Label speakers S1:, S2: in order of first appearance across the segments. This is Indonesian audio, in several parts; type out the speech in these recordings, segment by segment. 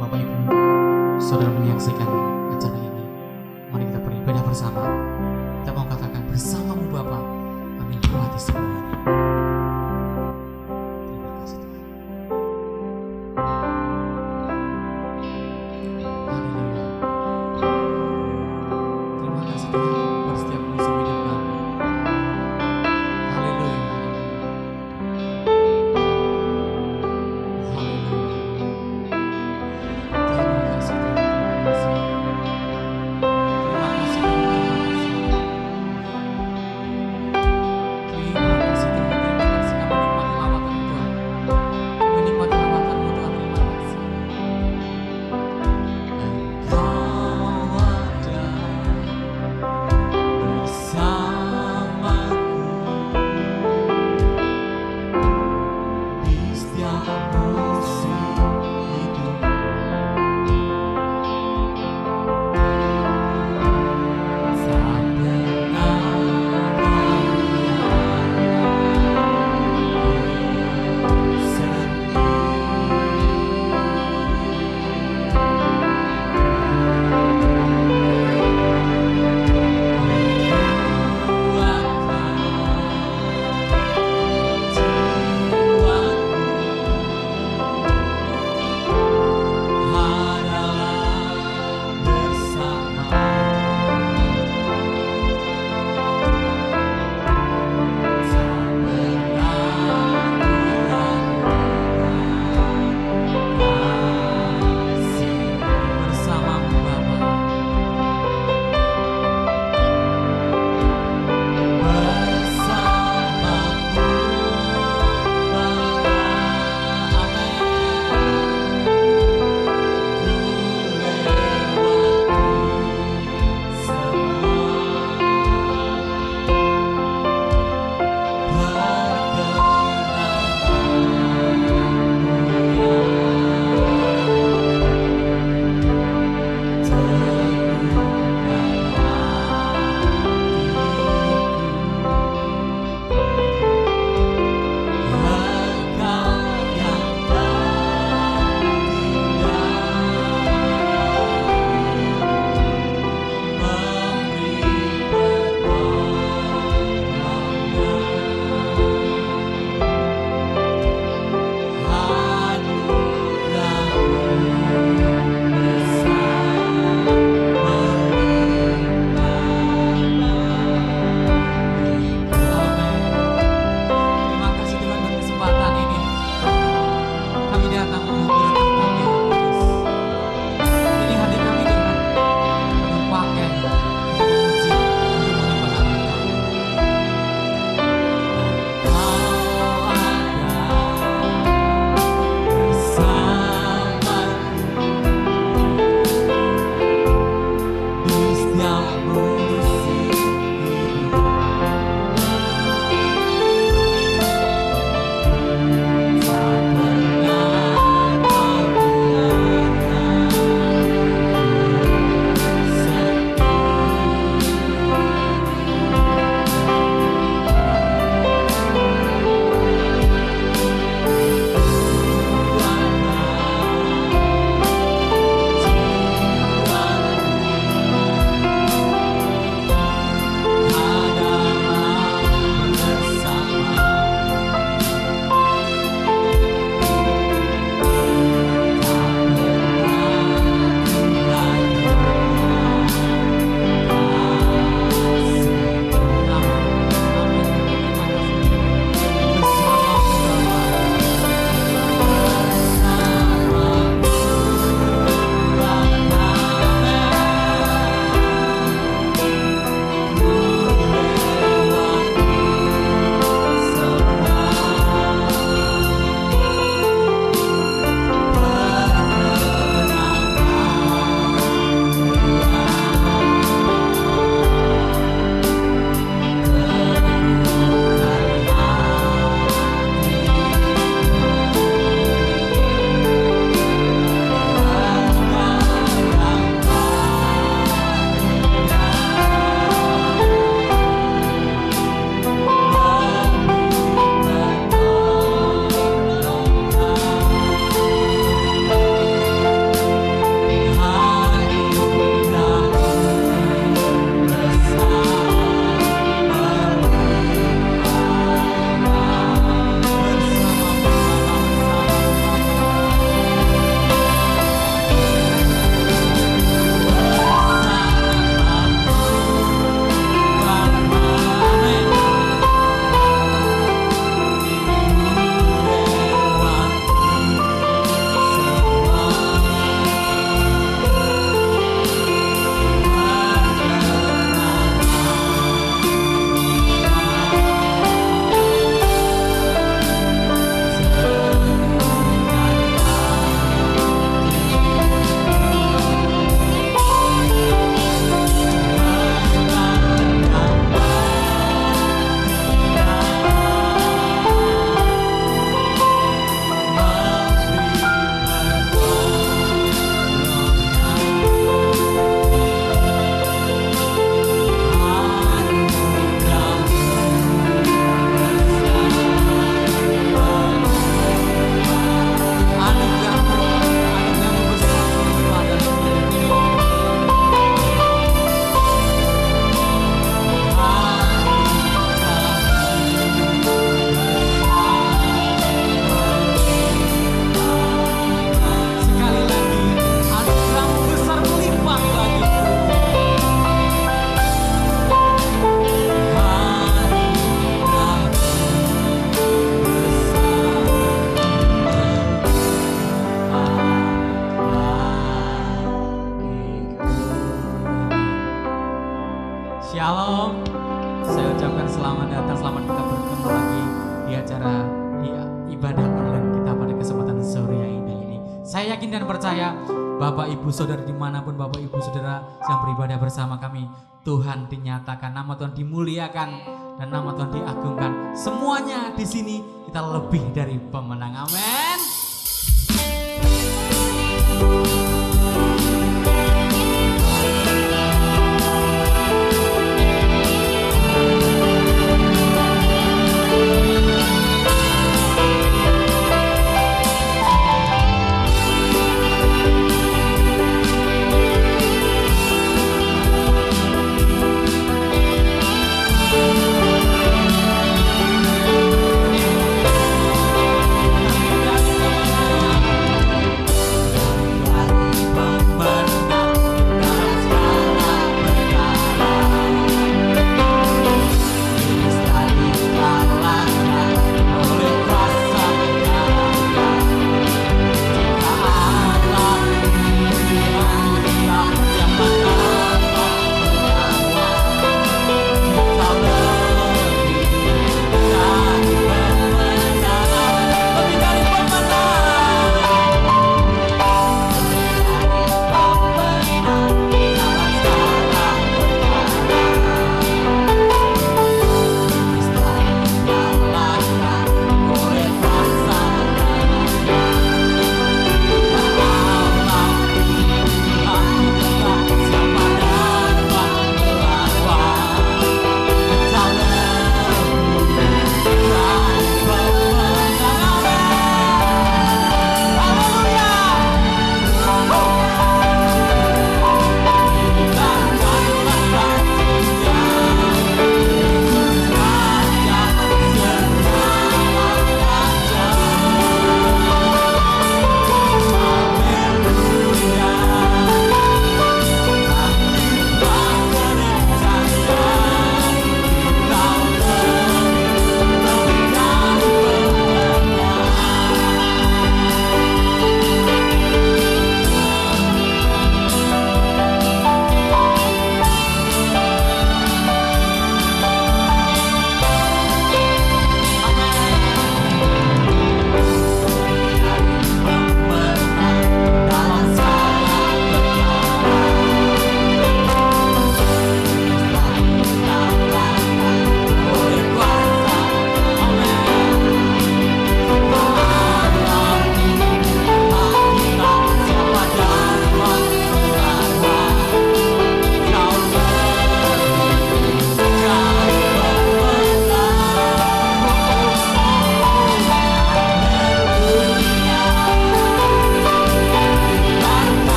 S1: Bapak Ibu, saudara menyaksikan acara ini. Mari kita beribadah bersama. Kita mau katakan bersamamu Bapa, kami lewati semuanya. Terima kasih Tuhan. Haleluya. Terima kasih Tuhan buat setiap musim hidup kami. Haleluya. Haleluya. Terima kasih Tuhan. Terima kasih. Terima kasih Tuhan. Terima kasih. Terima kasih Tuhan. Terima yakin dan percaya Bapak Ibu Saudara dimanapun Bapak Ibu Saudara yang beribadah bersama kami, Tuhan dinyatakan, nama Tuhan dimuliakan dan nama Tuhan diagungkan. Semuanya di sini kita lebih dari pemenang. Amin.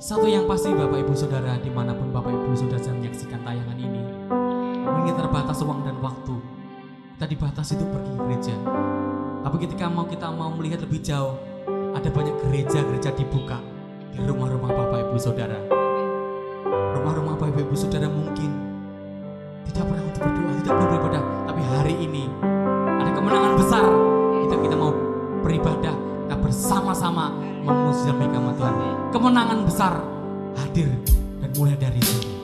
S2: Satu yang pasti Bapak Ibu Saudara, dimanapun Bapak Ibu Saudara menyaksikan tayangan ini, mungkin terbatas uang dan waktu, kita dibatasi untuk pergi ke gereja. Tapi ketika kita mau melihat lebih jauh, ada banyak gereja-gereja dibuka di rumah-rumah Bapak Ibu Saudara. Rumah-rumah Bapak Ibu Saudara mungkin tidak pernah untuk berdoa, tidak pernah beribadah, tapi hari ini ada kemenangan besar. Kita mau beribadah, kita
S1: bersama-sama memuji demi nama Tuhan. Kemenangan besar hadir dan mulai dari sini.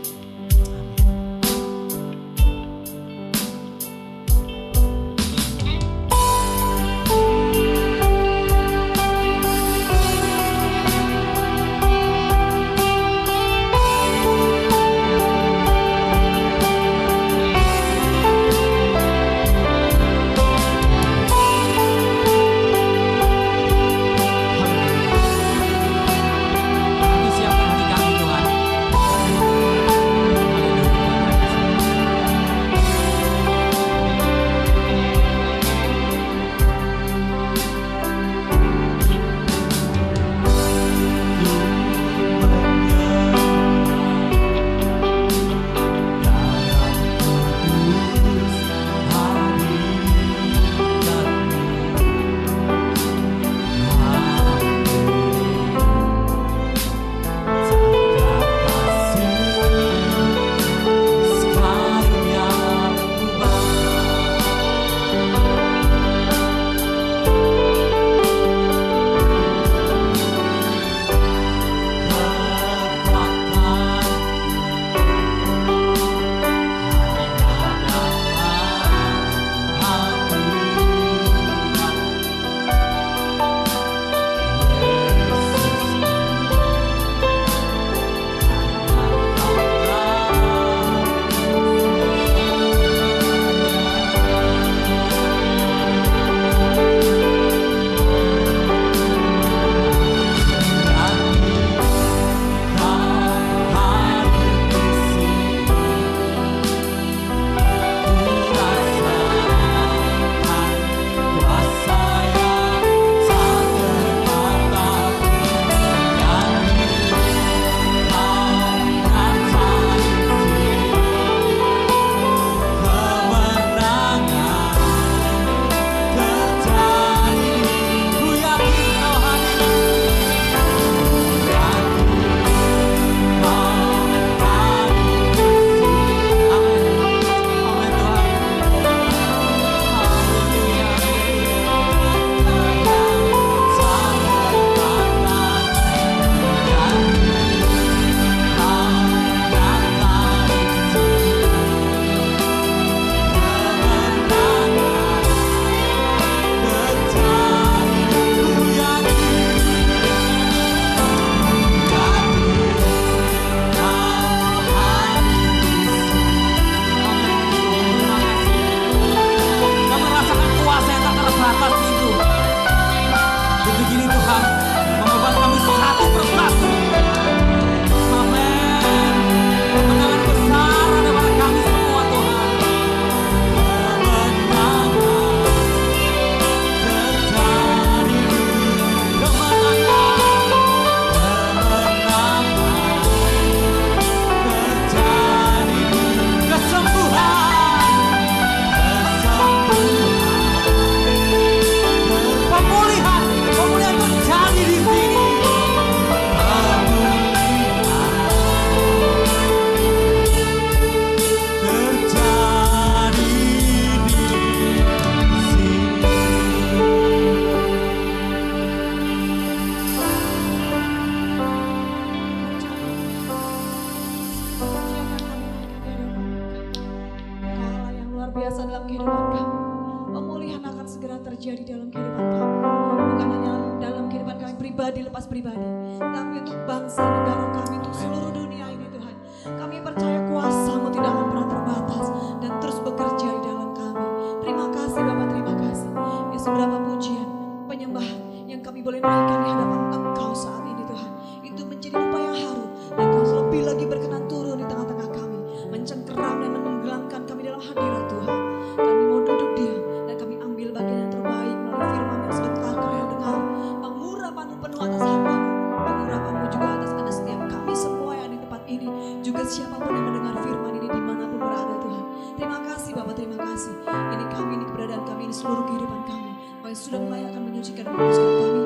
S3: Ini keberadaan kami, ini seluruh kehidupan kami. Kau yang sudah melayakkan, menyucikan, dan menguduskan kami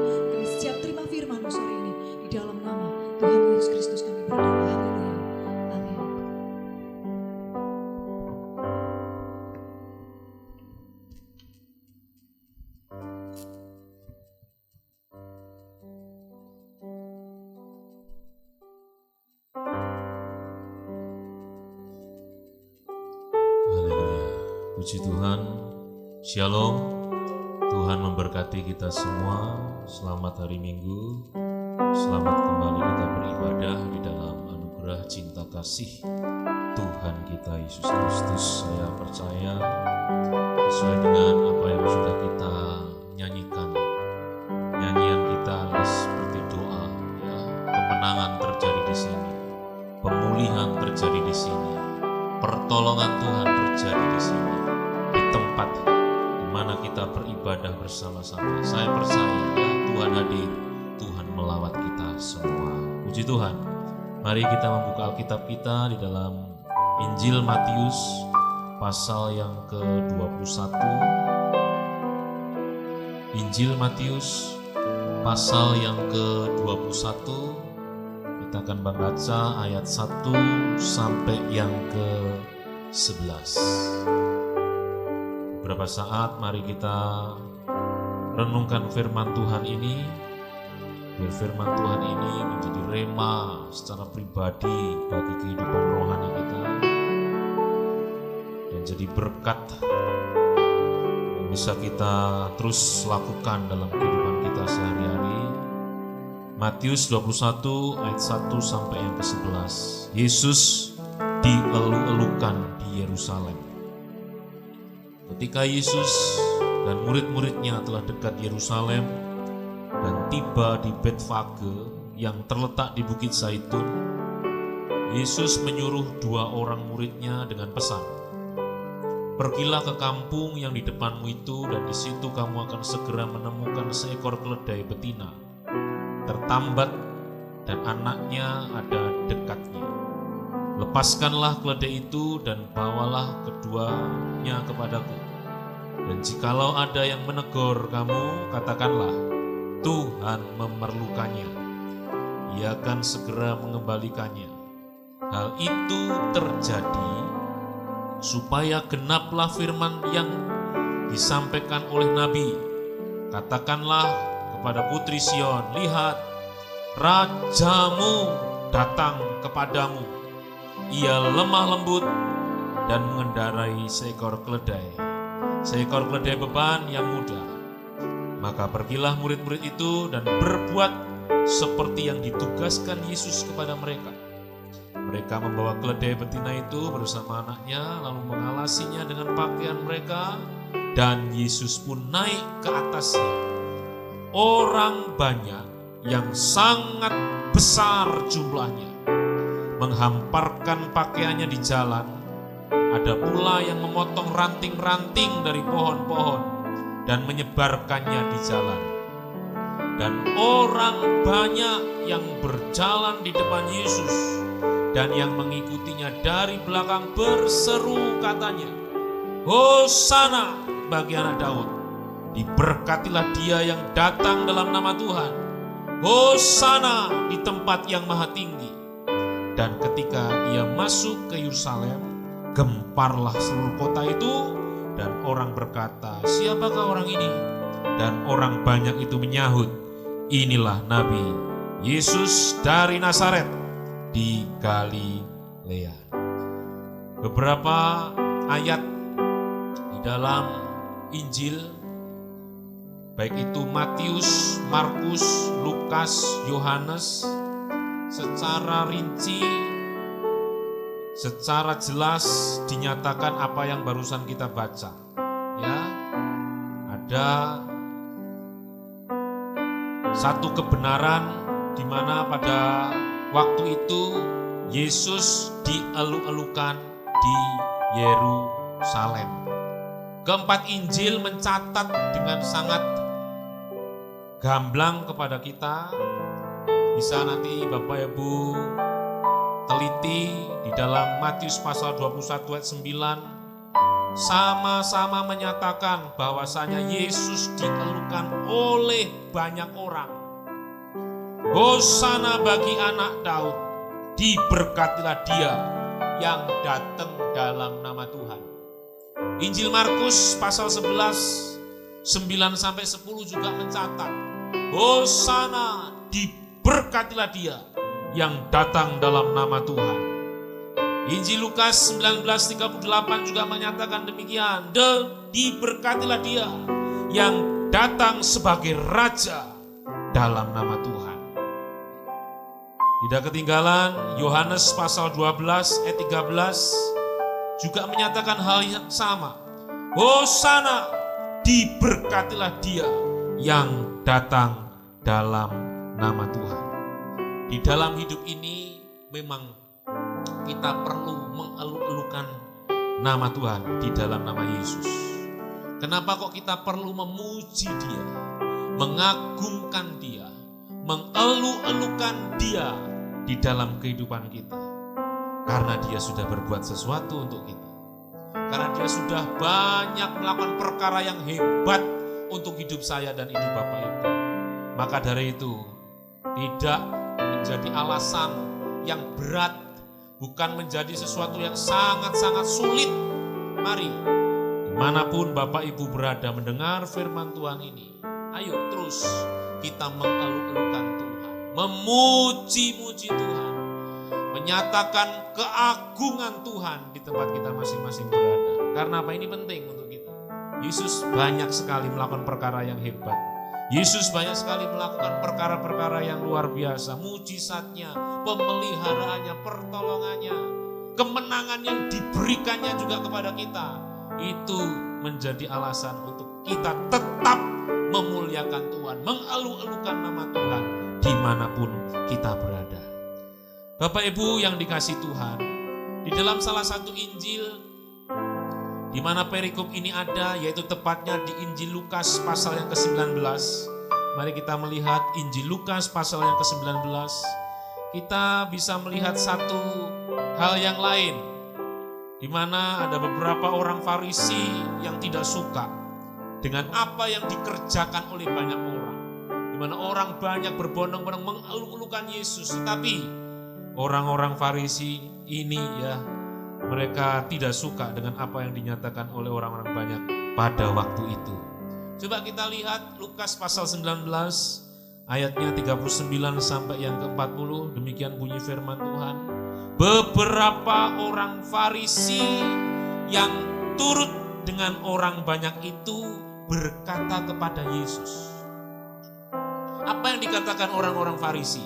S3: Puji Tuhan, Shalom. Tuhan memberkati kita semua. Selamat hari Minggu. Selamat kembali kita beribadah di dalam anugerah cinta kasih Tuhan kita Yesus Kristus. Saya percaya sesuai dengan apa yang sudah kita nyanyikan, nyanyian kita adalah seperti doa, ya. Kemenangan terjadi di sini, pemulihan terjadi di sini, pertolongan Tuhan terjadi di sini, di tempat di mana kita beribadah bersama-sama. Saya percaya, ya, Tuhan hadir, Tuhan melawat kita semua. Puji Tuhan. Mari kita membuka Alkitab kita di dalam Injil Matius pasal yang ke-21. Injil Matius pasal yang ke-21. Kita akan membaca ayat 1 sampai yang ke-11. Beberapa saat mari kita renungkan firman Tuhan ini. Biar firman Tuhan ini menjadi rema secara pribadi bagi kehidupan rohani kita dan jadi berkat yang bisa kita terus lakukan dalam kehidupan kita sehari-hari. Matius 21 ayat 1 sampai yang ke-11. Yesus dielu-elukan di Yerusalem. Ketika Yesus dan murid-muridnya telah dekat Yerusalem dan tiba di Betfage yang terletak di Bukit Zaitun, Yesus menyuruh 2 orang muridnya dengan pesan, "Pergilah ke kampung yang di depanmu itu, dan di situ kamu akan segera menemukan seekor keledai betina, tertambat dan anaknya ada dekatnya. Lepaskanlah keledai itu dan bawalah keduanya kepadaku. Dan jikalau ada yang menegur kamu, katakanlah, Tuhan memerlukannya. Ia akan segera mengembalikannya. Hal itu terjadi supaya genaplah firman yang disampaikan oleh Nabi. Katakanlah kepada putri Sion, lihat, rajamu datang kepadamu. Ia lemah lembut dan mengendarai seekor keledai beban yang mudah. Maka pergilah murid-murid itu dan berbuat seperti yang ditugaskan Yesus kepada mereka. Mereka membawa keledai betina itu bersama anaknya, lalu mengalasinya dengan pakaian mereka, dan Yesus pun naik ke atasnya. Orang banyak yang sangat besar jumlahnya menghamparkan pakaiannya di jalan. Ada pula yang memotong ranting-ranting dari pohon-pohon dan menyebarkannya di jalan. Dan orang banyak yang berjalan di depan Yesus dan yang mengikutinya dari belakang berseru katanya, Hosana bagi anak Daud, diberkatilah dia yang datang dalam nama Tuhan, Hosana di tempat yang maha tinggi. Dan ketika ia masuk ke Yerusalem, gemparlah seluruh kota itu, dan orang berkata, siapakah orang ini? Dan orang banyak itu menyahut, inilah Nabi Yesus dari Nazaret di Galilea. Beberapa ayat di dalam Injil, baik itu Matius, Markus, Lukas, Yohanes, secara rinci, secara jelas dinyatakan apa yang barusan kita baca. Ya, ada satu kebenaran di mana pada waktu itu Yesus dielu-elukan di Yerusalem. Keempat Injil mencatat dengan sangat gamblang kepada kita. Bisa nanti Bapak Ibu teliti di dalam Matius pasal 21 ayat 9, sama-sama menyatakan bahwasanya Yesus dielukan oleh banyak orang. Hosana bagi anak Daud, diberkatilah dia yang datang dalam nama Tuhan. Injil Markus pasal 11 9-10 juga mencatat, Hosana, diberkatilah dia yang datang dalam nama Tuhan. Injil Lukas 19:38 juga menyatakan demikian. Diberkatilah dia yang datang sebagai raja dalam nama Tuhan. Tidak ketinggalan, Yohanes pasal 12 ayat 13 juga menyatakan hal yang sama. Hosana, diberkatilah dia yang datang dalam nama Tuhan. Di dalam hidup ini memang kita perlu mengeluh-elukan nama Tuhan di dalam nama Yesus. Kenapa kok kita perlu memuji dia, mengagungkan dia, mengeluh-elukan dia di dalam kehidupan kita? Karena dia sudah berbuat sesuatu untuk kita. Karena dia sudah banyak melakukan perkara yang hebat untuk hidup saya dan hidup Bapak Ibu. Maka dari itu, tidak menjadi alasan yang berat, bukan menjadi sesuatu yang sangat-sangat sulit. Mari, dimanapun Bapak Ibu berada mendengar firman Tuhan ini, ayo terus kita mengeluh-elukan Tuhan, memuji-muji Tuhan, menyatakan keagungan Tuhan di tempat kita masing-masing berada. Karena apa? Ini penting untuk kita. Yesus banyak sekali melakukan perkara yang hebat. Yesus banyak sekali melakukan perkara-perkara yang luar biasa. Mujizatnya, pemeliharaannya, pertolongannya, kemenangan yang diberikannya juga kepada kita. Itu menjadi alasan untuk kita tetap memuliakan Tuhan, mengeluh-elukan nama Tuhan dimanapun kita berada. Bapak Ibu yang dikasih Tuhan, di dalam salah satu Injil di mana perikop ini ada, yaitu tepatnya di Injil Lukas pasal yang ke-19. Mari kita melihat Injil Lukas pasal yang ke-19. Kita bisa melihat satu hal yang lain, di mana ada beberapa orang Farisi yang tidak suka dengan apa yang dikerjakan oleh banyak orang. Di mana orang banyak berbondong-bondong mengeluh-elukan Yesus, tetapi orang-orang Farisi ini mereka tidak suka dengan apa yang dinyatakan oleh orang-orang banyak pada waktu itu. Coba kita lihat Lukas pasal 19 ayatnya 39 sampai yang ke-40. Demikian bunyi firman Tuhan. Beberapa orang Farisi yang turut dengan orang banyak itu berkata kepada Yesus. Apa yang dikatakan orang-orang Farisi?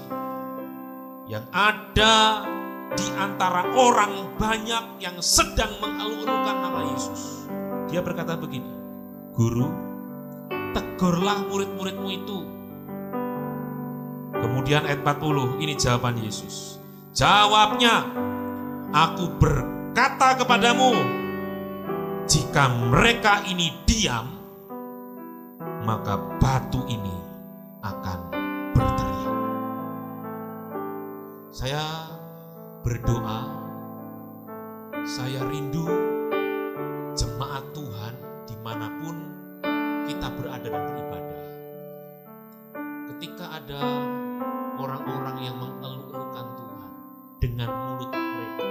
S3: Yang ada di antara orang banyak yang sedang mengeluh-elukan nama Yesus. Dia berkata begini, Guru, tegurlah murid-muridmu itu. Kemudian ayat 40, ini jawaban Yesus. Jawabnya, aku berkata kepadamu, jika mereka ini diam, maka batu ini akan berteriak. Saya berdoa, saya rindu jemaat Tuhan dimanapun kita berada dan beribadah. Ketika ada orang-orang yang mengeluh-elukan Tuhan dengan mulut mereka,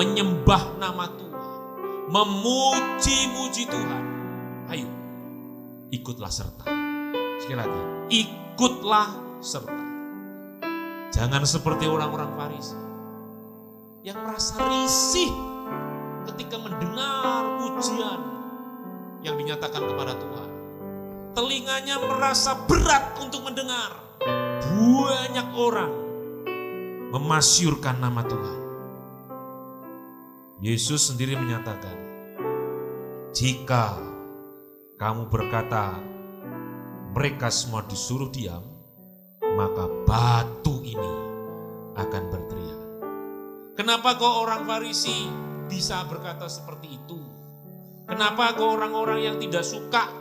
S3: menyembah nama Tuhan, memuji-muji Tuhan, ayo ikutlah serta. Sekali lagi, ikutlah serta. Jangan seperti orang-orang Farisi yang merasa risih ketika mendengar pujian yang dinyatakan kepada Tuhan. Telinganya merasa berat untuk mendengar. Banyak orang memasyurkan nama Tuhan. Yesus sendiri menyatakan, jika kamu berkata mereka semua disuruh diam, maka batu ini akan berteriak. Kenapa kok orang Farisi bisa berkata seperti itu? Kenapa kok orang-orang yang tidak suka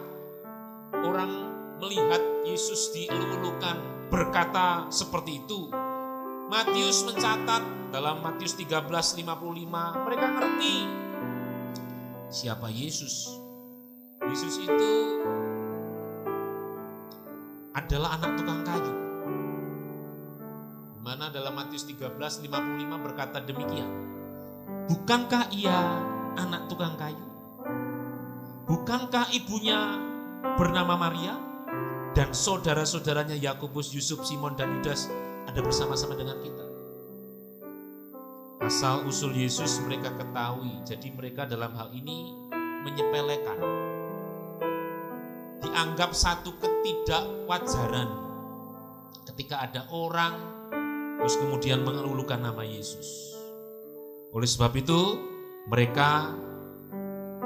S3: orang melihat Yesus dielulukan berkata seperti itu? Matius mencatat dalam Matius 13:55, mereka ngerti siapa Yesus. Yesus itu adalah anak tukang kayu. Di mana dalam Matius 13:55 berkata demikian. Bukankah ia anak tukang kayu? Bukankah ibunya bernama Maria? Dan saudara-saudaranya Yakobus, Yusuf, Simon, dan Yudas ada bersama-sama dengan kita? Asal usul Yesus mereka ketahui, jadi mereka dalam hal ini menyepelekan. Dianggap satu ketidakwajaran ketika ada orang terus kemudian mengelulukan nama Yesus. Oleh sebab itu mereka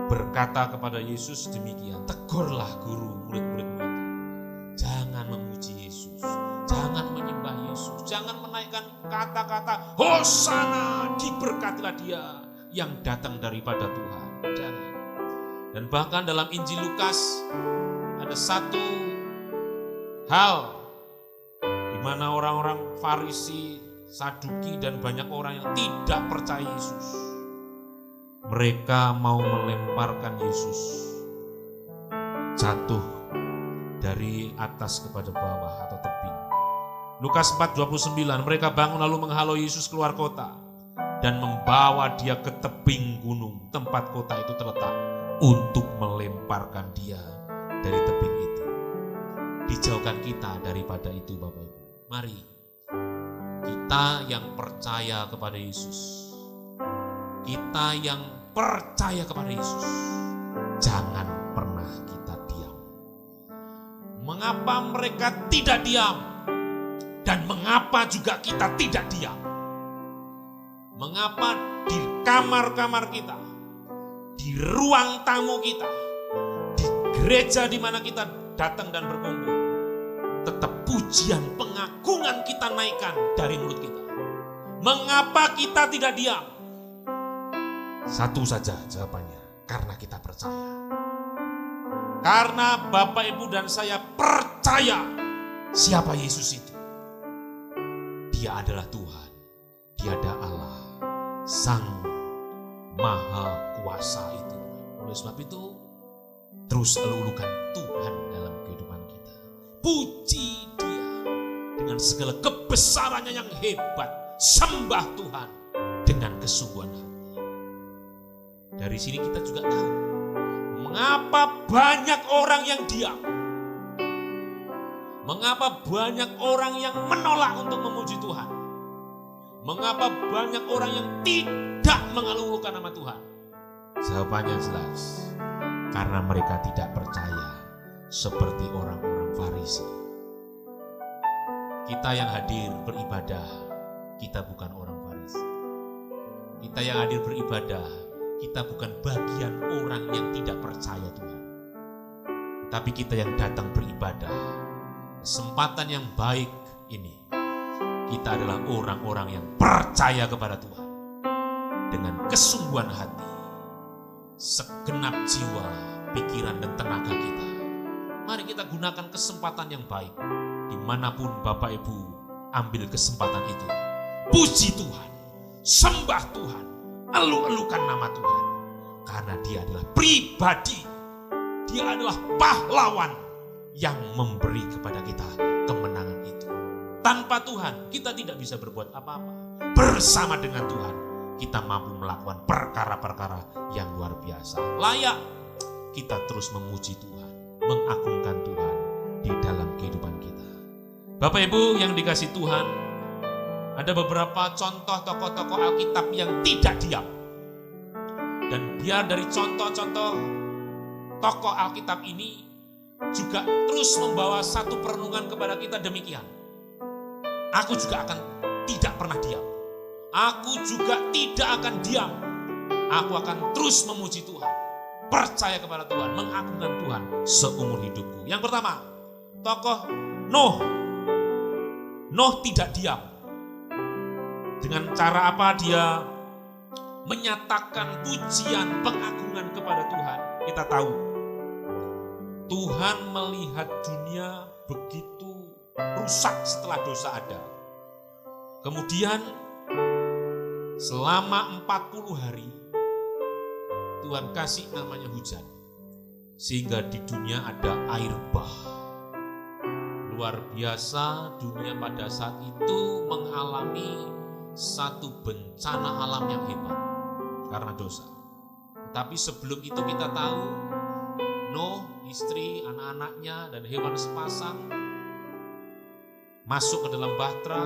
S3: berkata kepada Yesus demikian, tegurlah guru murid-muridmu itu. Jangan memuji Yesus, jangan menyembah Yesus, jangan menaikkan kata-kata Hosana, diberkatilah dia yang datang daripada Tuhan. Jangan. Dan bahkan dalam Injil Lukas ada satu hal di mana orang-orang Farisi, Saduki dan banyak orang yang tidak percaya Yesus. Mereka mau melemparkan Yesus jatuh dari atas kepada bawah atau tebing. Lukas 4:29, mereka bangun lalu menghalau Yesus keluar kota dan membawa dia ke tebing gunung tempat kota itu terletak untuk melemparkan dia dari tebing itu. Dijauhkan kita daripada itu, Bapak Ibu. Mari kita yang percaya kepada Yesus, kita yang percaya kepada Yesus, jangan pernah kita diam. Mengapa mereka tidak diam? Dan mengapa juga kita tidak diam? Mengapa di kamar-kamar kita, di ruang tamu kita, di gereja di mana kita datang dan berkumpul, tetap pujian, pengagungan kita naikkan dari mulut kita? Mengapa kita tidak diam? Satu saja jawabannya, karena kita percaya. Karena Bapak, Ibu, dan saya percaya siapa Yesus itu. Dia adalah Tuhan, dia adalah Allah, Sang Maha Kuasa itu. Oleh sebab itu, terus elulukan Tuhan dalam kehidupan kita. Puji dia dengan segala kebesarannya yang hebat. Sembah Tuhan dengan kesungguhan hati. Dari sini kita juga tahu mengapa banyak orang yang diam. Mengapa banyak orang yang menolak untuk memuji Tuhan. Mengapa banyak orang yang tidak mengelulukan nama Tuhan. Jawabannya jelas, karena mereka tidak percaya seperti orang-orang Farisi. Kita yang hadir beribadah, kita bukan orang Farisi. Kita yang hadir beribadah, kita bukan bagian orang yang tidak percaya Tuhan. Tapi kita yang datang beribadah, kesempatan yang baik ini, kita adalah orang-orang yang percaya kepada Tuhan. Dengan kesungguhan hati, segenap jiwa, pikiran dan tenaga kita. Mari kita gunakan kesempatan yang baik. Dimanapun Bapak Ibu ambil kesempatan itu. Puji Tuhan, sembah Tuhan, elu-elukan nama Tuhan. Karena dia adalah pribadi, dia adalah pahlawan yang memberi kepada kita kemenangan itu. Tanpa Tuhan kita tidak bisa berbuat apa-apa. Bersama dengan Tuhan kita mampu melakukan perkara-perkara yang luar biasa. Layak kita terus memuji Tuhan, mengagungkan Tuhan di dalam kehidupan kita. Bapak Ibu yang dikasih Tuhan, ada beberapa contoh tokoh-tokoh Alkitab yang tidak diam. Dan biar dari contoh-contoh tokoh Alkitab ini juga terus membawa satu perenungan kepada kita demikian. Aku juga akan tidak pernah diam. Aku juga tidak akan diam. Aku akan terus memuji Tuhan. Percaya kepada Tuhan, mengagungkan Tuhan seumur hidupku. Yang pertama, tokoh Nuh. Nuh tidak diam. Dengan cara apa dia menyatakan pujian, pengagungan kepada Tuhan? Kita tahu Tuhan melihat dunia begitu rusak setelah dosa ada. Kemudian selama 40 hari Tuhan kasih namanya hujan. Sehingga di dunia ada air bah. Luar biasa, dunia pada saat itu mengalami satu bencana alam yang hebat karena dosa. Tapi sebelum itu kita tahu Nuh, istri, anak-anaknya dan hewan sepasang masuk ke dalam bahtera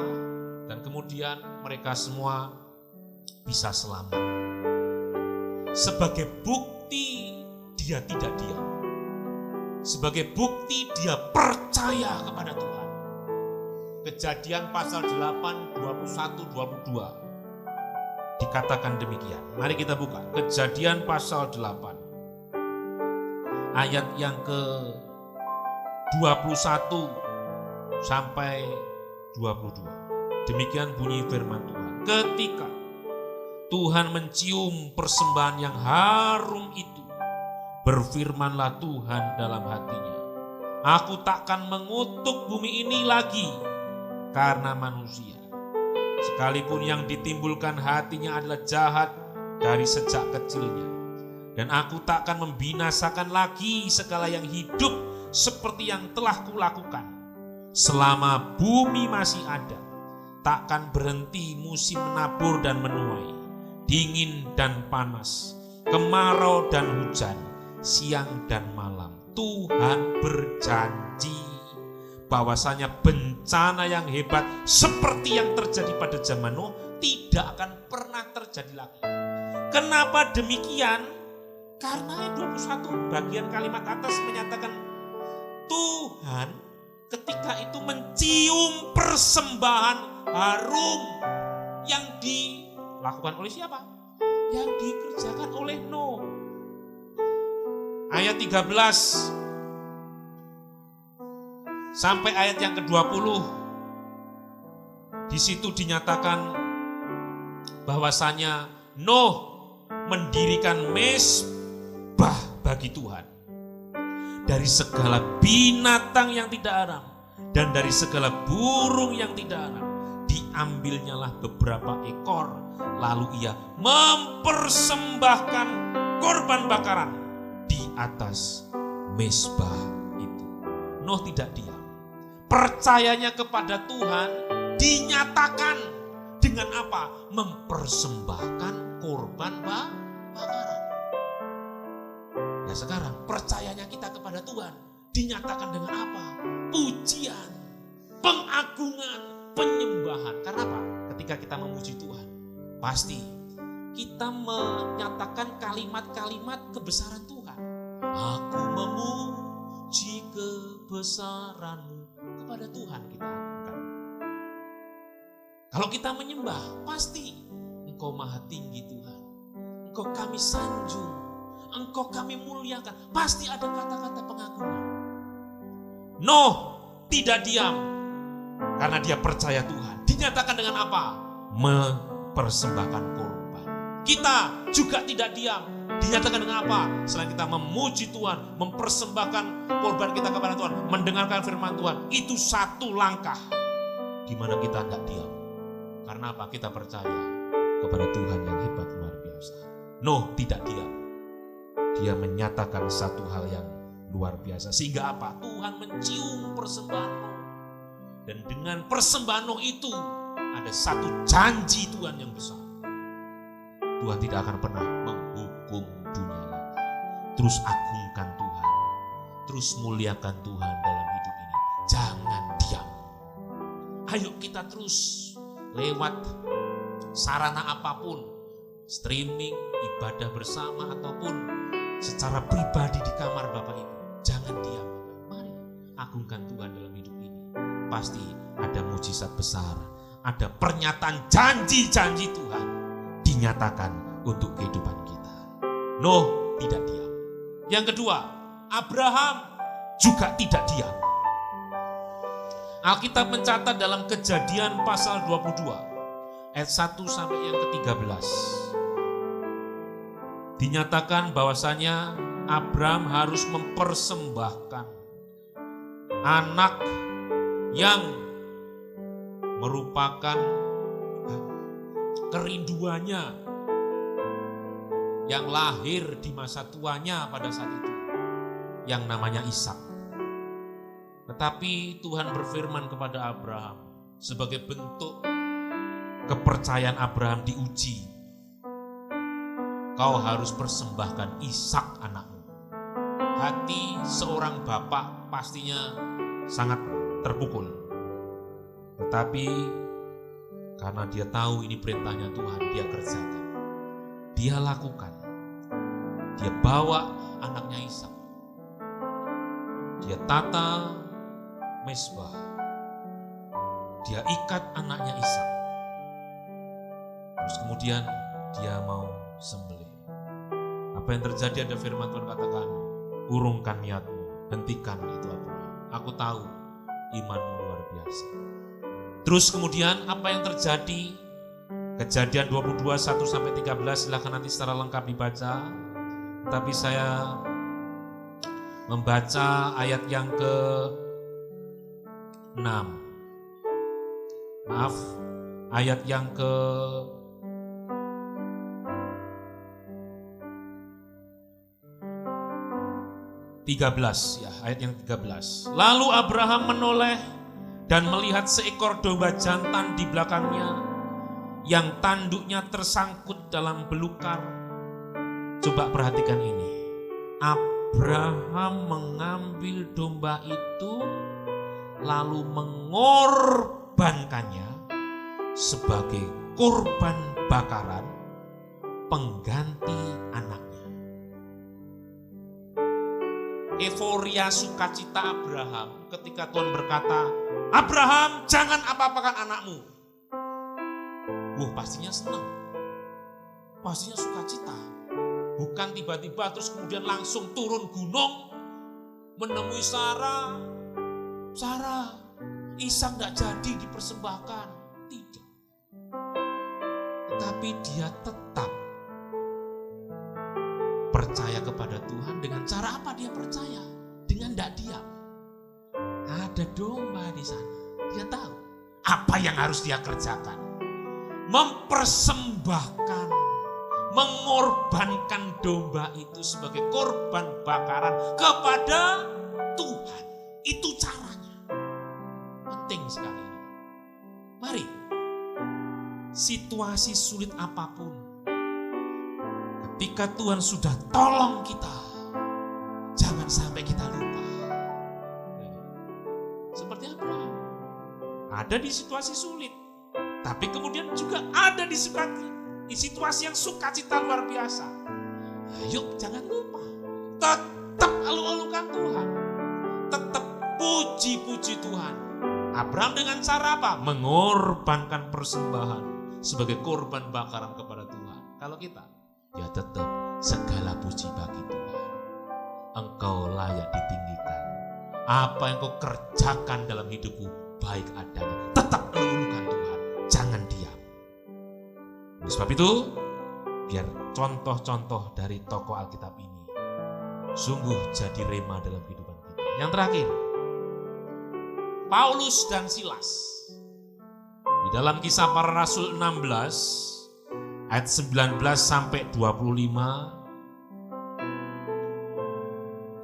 S3: dan kemudian mereka semua bisa selamat. Sebagai bukti dia tidak diam. Sebagai bukti dia percaya kepada Tuhan. Kejadian pasal 8, 21, 22 dikatakan demikian. Mari kita buka Kejadian pasal 8 ayat yang ke 21 sampai 22. Demikian bunyi firman Tuhan. Ketika Tuhan mencium persembahan yang harum itu, berfirmanlah Tuhan dalam hatinya, aku takkan mengutuk bumi ini lagi karena manusia. Sekalipun yang ditimbulkan hatinya adalah jahat dari sejak kecilnya. Dan aku takkan membinasakan lagi segala yang hidup seperti yang telah kulakukan. Selama bumi masih ada, takkan berhenti musim menabur dan menuai, dingin dan panas, kemarau dan hujan, siang dan malam. Tuhan berjanji bahwasanya bencana yang hebat seperti yang terjadi pada zaman Nuh tidak akan pernah terjadi lagi. Kenapa demikian? Karena ayat 21 bagian kalimat atas menyatakan Tuhan ketika itu mencium persembahan harum yang dilakukan oleh siapa? Yang dikerjakan oleh Nuh. Ayat 13 sampai ayat yang ke-20, di situ dinyatakan bahwasanya Nuh mendirikan mezbah bagi Tuhan. Dari segala binatang yang tidak haram dan dari segala burung yang tidak haram, diambilnyalah beberapa ekor, lalu ia mempersembahkan korban bakaran di atas mezbah itu. Nuh tidak diam. Percayanya kepada Tuhan dinyatakan dengan apa? Mempersembahkan korban bakaran. Nah sekarang percayanya kita kepada Tuhan dinyatakan dengan apa? Pujian, pengagungan, penyembahan. Karena apa? Ketika kita memuji Tuhan, pasti kita menyatakan kalimat-kalimat kebesaran Tuhan. Aku memuji kebesaran-Mu. Kepada Tuhan kita agungkan. Kalau kita menyembah, pasti Engkau maha tinggi Tuhan. Engkau kami sanjung, Engkau kami muliakan. Pasti ada kata-kata pengagungan. Nuh tidak diam karena dia percaya Tuhan. Dinyatakan dengan apa? Mempersembahkan korban. Kita juga tidak diam. Dinyatakan dengan apa? Selain kita memuji Tuhan, mempersembahkan korban kita kepada Tuhan, mendengarkan firman Tuhan, itu satu langkah di mana kita tidak diam. Karena apa? Kita percaya kepada Tuhan yang hebat luar biasa. Nuh tidak diam. Dia menyatakan satu hal yang luar biasa. Sehingga apa? Tuhan mencium persembahan Nuh. Dan dengan persembahan Nuh itu ada satu janji Tuhan yang besar. Tuhan tidak akan pernah menghukum dunia lagi. Terus agungkan Tuhan. Terus muliakan Tuhan dalam hidup ini. Jangan diam. Ayo kita terus lewat sarana apapun. Streaming, ibadah bersama, ataupun secara pribadi di kamar Bapak Ibu. Jangan diam. Mari agungkan Tuhan dalam hidup ini. Pasti ada mujizat besar. Ada pernyataan janji-janji Tuhan dinyatakan untuk kehidupan kita. Nuh tidak diam. Yang kedua, Abraham juga tidak diam. Alkitab mencatat dalam Kejadian pasal 22 ayat 1 sampai yang ke-13. Dinyatakan bahwasanya Abraham harus mempersembahkan anak yang merupakan kerinduannya yang lahir di masa tuanya pada saat itu, yang namanya Ishak. Tetapi Tuhan berfirman kepada Abraham sebagai bentuk kepercayaan Abraham diuji. Kau harus persembahkan Ishak anakmu. Hati seorang bapak pastinya sangat terpukul. Tetapi Karena dia tahu ini perintahnya Tuhan, dia kerjakan. Dia lakukan. Dia bawa anaknya Ishak. Dia tata mezbah. Dia ikat anaknya Ishak. Terus kemudian dia mau sembelih. Apa yang terjadi? Ada firman Tuhan katakan, urungkan niatmu, hentikan itu Abraham. Aku tahu imanmu luar biasa. Terus kemudian apa yang terjadi? Kejadian 22, 1-13, silahkan nanti secara lengkap dibaca. Tapi saya membaca ayat yang ke-6. Maaf, ayat yang ke-13 ya, ayat yang 13. Lalu Abraham menoleh dan melihat seekor domba jantan di belakangnya yang tanduknya tersangkut dalam belukar. Coba perhatikan ini. Abraham mengambil domba itu lalu mengorbankannya sebagai korban bakaran pengganti anaknya. Euforia sukacita Abraham ketika Tuhan berkata, Abraham, jangan apa-apakan anakmu. Pastinya senang, pastinya sukacita. Bukan tiba-tiba terus kemudian langsung turun gunung menemui Sarah. Sarah, Ishak tidak jadi dipersembahkan. Tidak. Tetapi dia tetap percaya kepada Tuhan. Dengan cara apa dia percaya? Dengan tidak diam. Ada domba di sana. Dia tahu apa yang harus dia kerjakan. Mempersembahkan, mengorbankan domba itu sebagai korban bakaran kepada Tuhan. Itu caranya. Penting sekali. Mari, situasi sulit apapun, ketika Tuhan sudah tolong kita, jangan sampai kita lupa. Seperti apa? Ada di situasi sulit, tapi kemudian juga ada di situasi yang sukacita luar biasa. Ayo jangan lupa, tetap alu-alukan Tuhan, tetap puji-puji Tuhan. Abraham dengan cara apa? Mengorbankan persembahan sebagai korban bakaran kepada Tuhan. Kalau kita, ya tetap segala puji bagi Tuhan. Engkau layak ditinggikan. Apa yang kau kerjakan dalam hidupku baik adanya. Tetap alu-alukan Tuhan. Jangan diam. Oleh sebab itu, biar contoh-contoh dari tokoh Alkitab ini sungguh jadi rema dalam kehidupan kita. Yang terakhir, Paulus dan Silas. Di dalam Kisah Para Rasul 16 ayat 19-25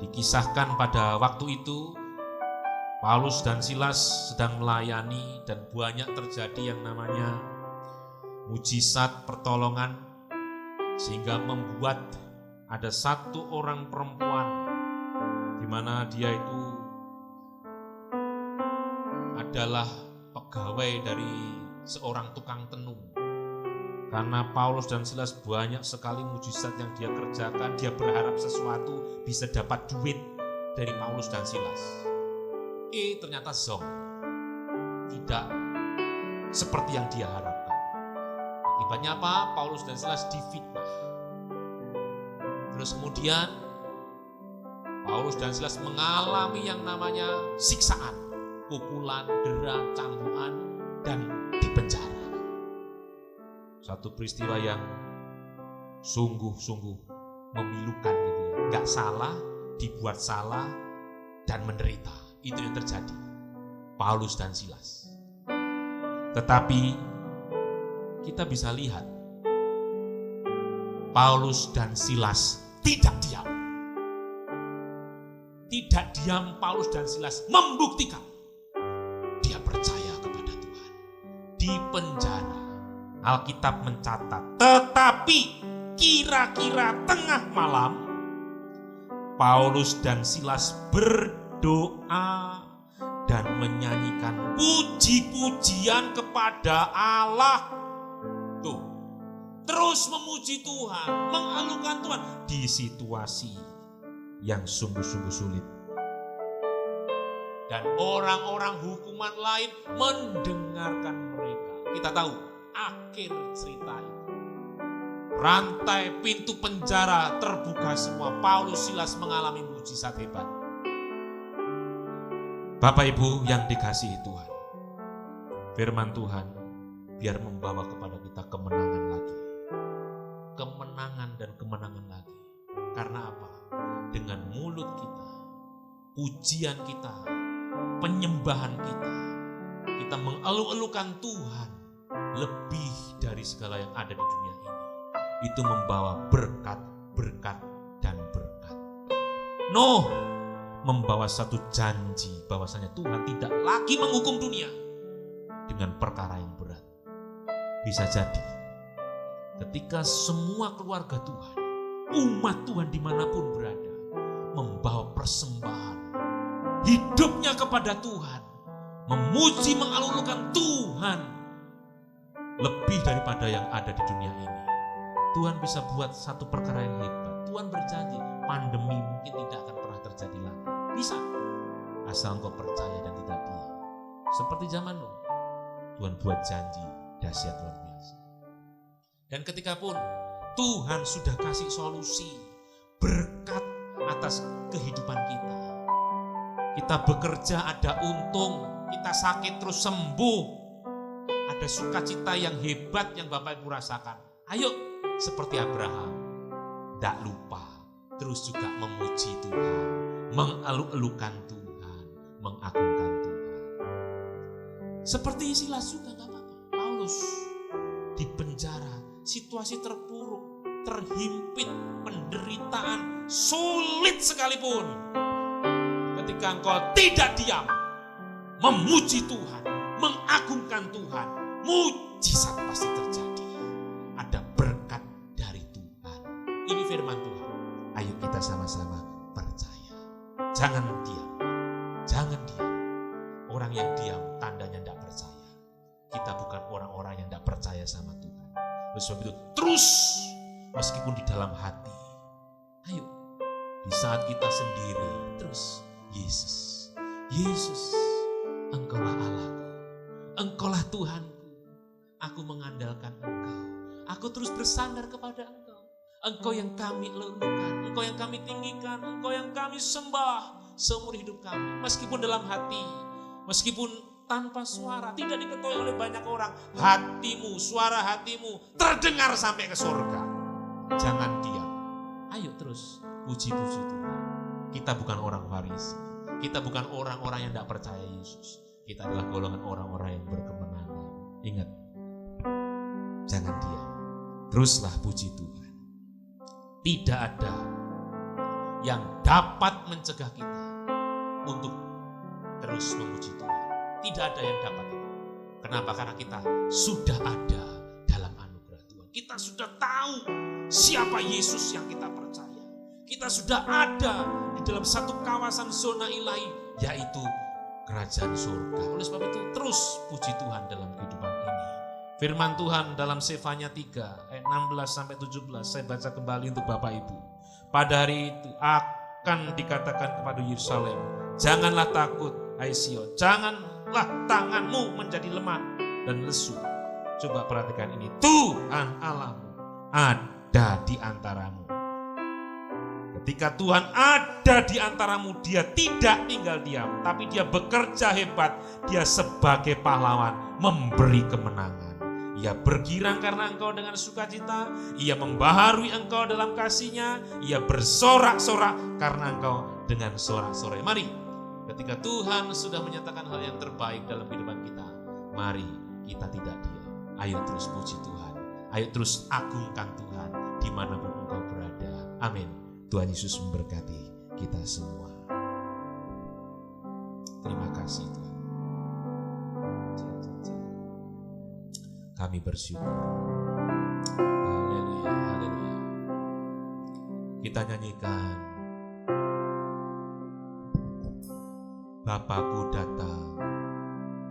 S3: dikisahkan pada waktu itu Paulus dan Silas sedang melayani dan banyak terjadi yang namanya mujizat pertolongan, sehingga membuat ada satu orang perempuan di mana dia itu adalah pegawai dari seorang tukang tenun. Karena Paulus dan Silas banyak sekali mujizat yang dia kerjakan, dia berharap sesuatu bisa dapat duit dari Paulus dan Silas. Ternyata zong, tidak seperti yang dia harapkan. Akibatnya apa? Paulus dan Silas difitnah. Terus kemudian Paulus dan Silas mengalami yang namanya siksaan, pukulan, dera, cambukan, dan dipenjara. Satu peristiwa yang sungguh-sungguh memilukan gitu ya. Gak salah, dibuat salah, dan menderita. Itu yang terjadi. Paulus dan Silas. Tetapi kita bisa lihat Paulus dan Silas tidak diam. Tidak diam Paulus dan Silas membuktikan dia percaya kepada Tuhan. Di penjara, Alkitab mencatat, tetapi kira-kira tengah malam Paulus dan Silas berdoa dan menyanyikan puji-pujian kepada Allah. Tuh, terus memuji Tuhan, mengeluhkan Tuhan di situasi yang sungguh-sungguh sulit. Dan orang-orang hukuman lain mendengarkan mereka. Kita tahu akhir cerita itu. Rantai pintu penjara terbuka semua. Paulus Silas mengalami mujizat hebat. Bapak Ibu yang dikasihi Tuhan, firman Tuhan biar membawa kepada kita kemenangan lagi. Kemenangan dan kemenangan lagi. Karena apa? Dengan mulut kita, pujian kita, penyembahan kita mengeluh-elukan Tuhan lebih dari segala yang ada di dunia ini. Itu membawa berkat, berkat, dan berkat. Nuh membawa satu janji bahwasanya Tuhan tidak lagi menghukum dunia dengan perkara yang berat. Bisa jadi ketika semua keluarga Tuhan, umat Tuhan dimanapun berada, membawa persembahan hidupnya kepada Tuhan, memuji mengeluhkan Tuhan lebih daripada yang ada di dunia ini. Tuhan bisa buat satu perkara yang hebat. Tuhan berjanji pandemi mungkin tidak akan pernah terjadi lagi. Bisa, asal engkau percaya dan tidak diam. Seperti zaman Nuh, Tuhan buat janji dahsyat luar biasa. Dan ketika pun Tuhan sudah kasih solusi, berkat atas kehidupan kita. Kita bekerja ada untung, kita sakit terus sembuh. Ada sukacita yang hebat yang Bapak Ibu rasakan. Ayo seperti Abraham, tidak lupa terus juga memuji Tuhan, mengeluh-elukan Tuhan, mengagungkan Tuhan. Seperti Silas juga gak apa-apa. Paulus di penjara, situasi terpuruk, terhimpit, penderitaan, sulit sekalipun. Ketika engkau tidak diam, memuji Tuhan, mengagungkan Tuhan, mujizat pasti terjadi. Ada berkat dari Tuhan. Ini firman Tuhan. Ayo kita sama-sama percaya. Jangan diam. Jangan diam. Orang yang diam tandanya tidak percaya. Kita bukan orang-orang yang tidak percaya sama Tuhan. Oleh sebab itu terus meskipun di dalam hati. Ayo di saat kita sendiri terus Yesus. Yesus, Engkaulah Allahku. Engkaulah Tuhanku. Aku mengandalkan Engkau. Aku terus bersandar kepada Engkau. Engkau yang kami elukan, Engkau yang kami tinggikan, Engkau yang kami sembah seumur hidup kami. Meskipun dalam hati, meskipun tanpa suara, tidak diketahui oleh banyak orang, hatimu, suara hatimu terdengar sampai ke surga. Jangan diam. Ayo terus puji-puji Tuhan. Kita bukan orang Farisi. Kita bukan orang-orang yang tidak percaya Yesus. Kita adalah golongan orang-orang yang berkemenangan. Ingat, jangan diam. Teruslah puji Tuhan. Tidak ada yang dapat mencegah kita untuk terus memuji Tuhan. Tidak ada yang dapat itu. Kenapa? Karena kita sudah ada dalam anugerah Tuhan. Kita sudah tahu siapa Yesus yang kita percaya. Kita sudah ada di dalam satu kawasan zona ilahi, yaitu kerajaan surga. Oleh sebab itu terus puji Tuhan dalam kehidupan ini. Firman Tuhan dalam Sefanya 3 ayat 16-17 saya baca kembali untuk Bapak Ibu. Pada hari itu akan dikatakan kepada Yerusalem, janganlah takut hai Sion, janganlah tanganmu menjadi lemah dan lesu. Coba perhatikan ini, Tuhan Allahmu ada di antaramu. Ketika Tuhan ada di antaramu, dia tidak tinggal diam, tapi dia bekerja hebat. Dia sebagai pahlawan memberi kemenangan. Ia bergirang karena engkau dengan sukacita. Ia membaharui engkau dalam kasihnya. Ia bersorak-sorak karena engkau dengan sorak-sorai. Mari, ketika Tuhan sudah menyatakan hal yang terbaik dalam kehidupan kita, mari kita tidak diam. Ayo terus puji Tuhan. Ayo terus agungkan Tuhan dimanapun engkau berada. Amin. Tuhan Yesus memberkati kita semua. Terima kasih Tuhan. Kami bersyukur. Haleluya, haleluya. Kita nyanyikan Bapakku datang,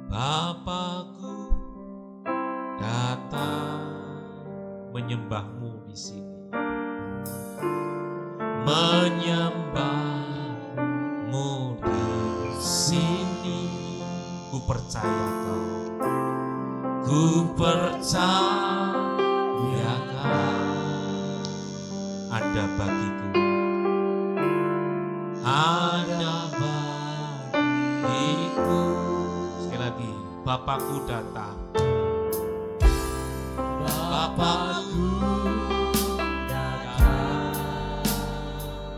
S3: Bapakku datang, menyembahmu di sini, menyembahmu di sini. Ku percaya kau, ku percaya kau ada bagiku, ada bagiku. Sekali lagi, Bapakku datang, Bapakku datang.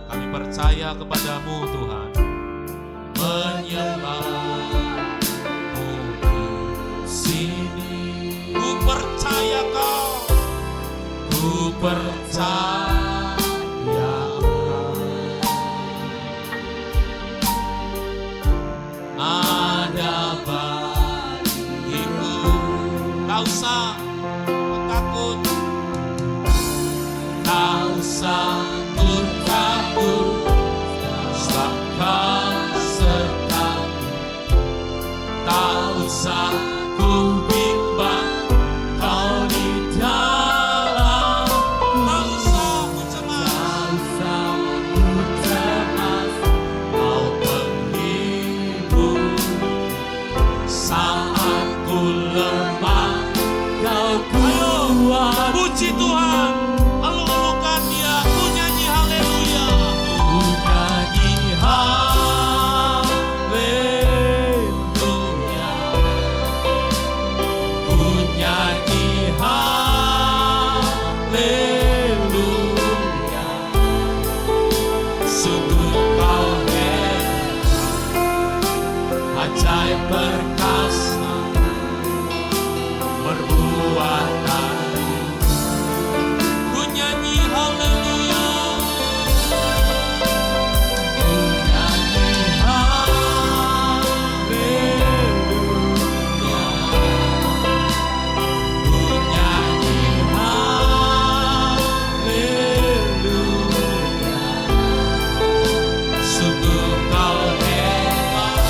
S3: Kami percaya kepadamu Tuhan, menyembahmu di sini. Ku percaya kau, ku percaya kau ada bagiku. Tak usah takut, tak usah takut, sebab kau sertaku. Tak usah ku bimbang, kau di dalam. Tak usah ku cemas, kau penghibur. Saat ku lemah, kau kuat. Puji Tuhan, lalu-lalukan Dia, ku nyanyi haleluya. Ku nyanyi haleluya, ku nyanyi haleluya. Sungguh kau hebat, ajaib perkasa, perbuatan. Ku nyanyi haleluya, ku nyanyi haleluya, ku nyanyi haleluya. Sungguh kau hebat,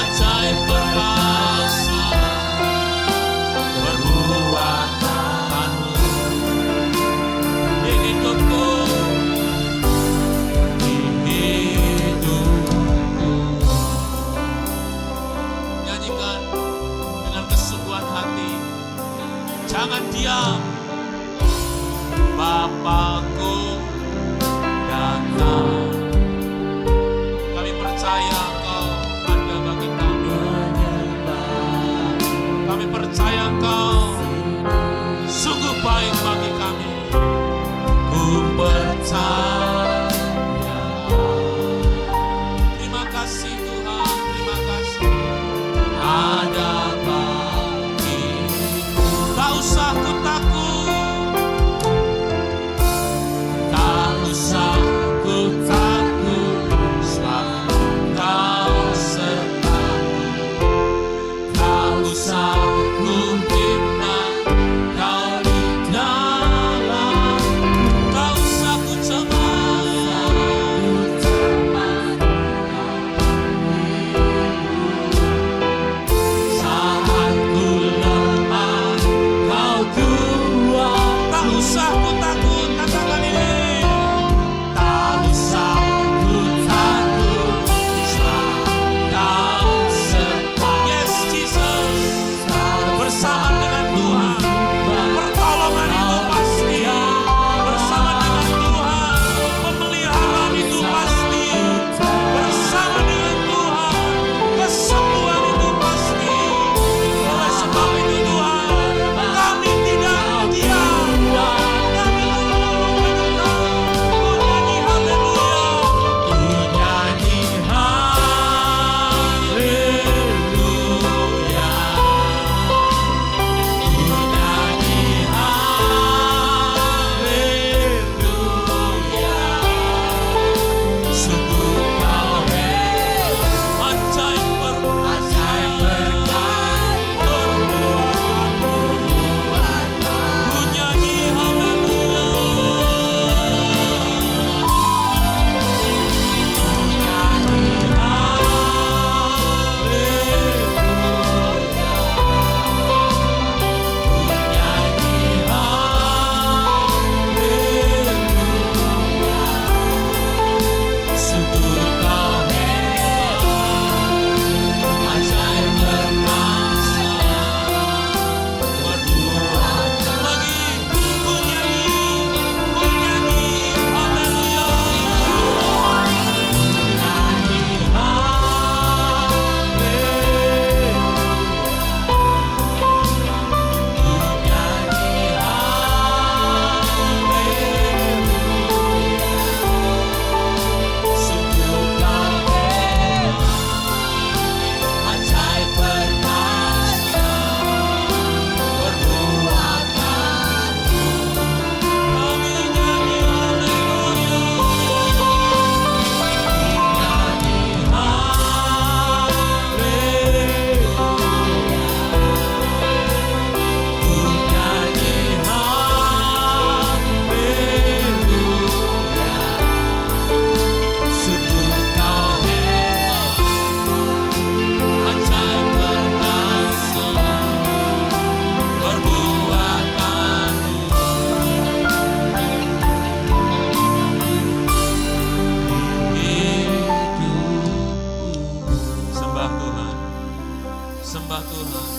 S3: ajaib perkasa, perbuatanmu di hidupku, di hidupku. Nyanyikan dengan kesungguhan hati, jangan diam. Bapakku datang, kami percaya Engkau ada bagi kami. Kami percaya Engkau sungguh baik bagi kami. Ku percaya. Terima kasih Tuhan, terima kasih. Ada bagiku. Tak usah ku takut, tak usah ku takut, sebab Kau sertaku. Tak usah ku bimbang, Kau di dalam.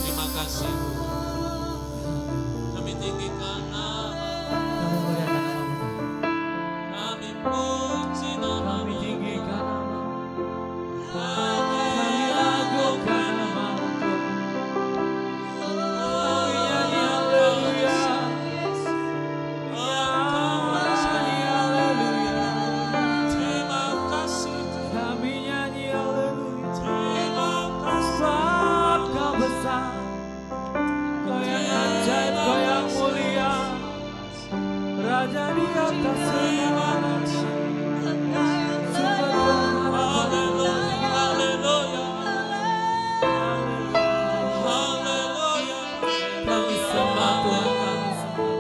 S3: Terima kasih. Kami tinggikan nama,
S2: Kami muliakan nama-Mu.
S3: kami puji nama,
S2: Kami tinggikan nama-Mu.
S3: kami
S2: Kami agungkan nama-Mu. Kami nyanyi haleluya. Nyanyi haleluya.
S3: terima kasih,
S2: Kami nyanyi haleluya.
S3: terima kasih.
S2: Sebab Kau besar, Kau yang ajaib, Kau yang mulia, Raja di atas semua raja, sumber pengharapan.
S3: Haleluya, haleluya,
S2: Kami sembah Tuhan, kami sembah.